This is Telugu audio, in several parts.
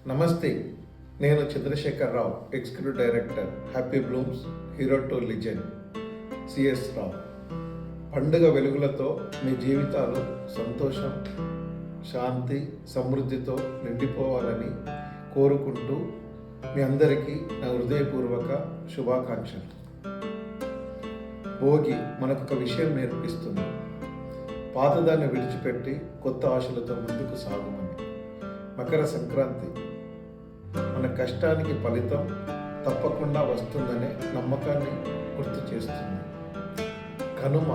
నమస్తే, నేను Chandrasekhar Rao, executive director, happy blooms, hero to legend, CS Rao. పండుగ వెలుగులతో మీ జీవితాలు సంతోషం, శాంతి, సమృద్ధితో నిండిపోవాలని కోరుకుంటూ మీ అందరికీ నా హృదయపూర్వక శుభాకాంక్షలు. భోగి మనకొక విషయం నేర్పిస్తుంది. పాతదాన్ని విడిచిపెట్టి కొత్త ఆశలతో ముందుకు సాగమని. మకర సంక్రాంతి మన కష్టానికి ఫలితం తప్పకుండా వస్తుందనే నమ్మకాన్ని గుర్తు చేస్తుంది. కనుమ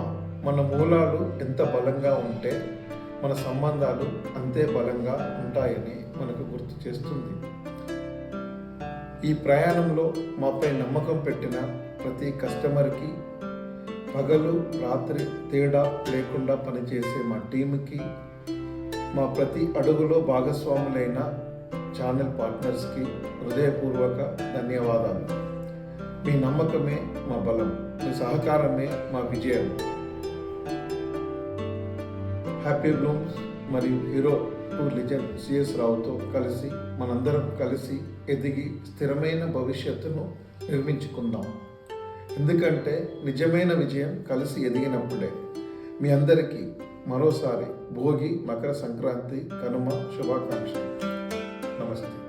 మన మూలాలు ఎంత బలంగా ఉంటే మన సంబంధాలు అంతే బలంగా ఉంటాయని మనకు గుర్తు చేస్తుంది. ఈ ప్రయాణంలో మాపై నమ్మకం పెట్టిన ప్రతి కస్టమర్కి, పగలు రాత్రి తేడా లేకుండా పనిచేసే మా టీంకి, మా ప్రతి అడుగులో భాగస్వాములైన ఛానల్ పార్ట్నర్స్కి హృదయపూర్వక ధన్యవాదాలు. మీ నమ్మకమే మా బలం, మీ సహకారమే మా విజయం. హ్యాపీ బ్లూమ్స్ మరియు హీరో టు లిజెండ్ సిఎస్ రావుతో కలిసి మనందరం కలిసి ఎదిగి స్థిరమైన భవిష్యత్తును నిర్మించుకుందాం. ఎందుకంటే నిజమైన విజయం కలిసి ఎదిగినప్పుడే. మీ అందరికీ మరోసారి భోగి, మకర సంక్రాంతి, కనుమ శుభాకాంక్షలు. నమస్తే.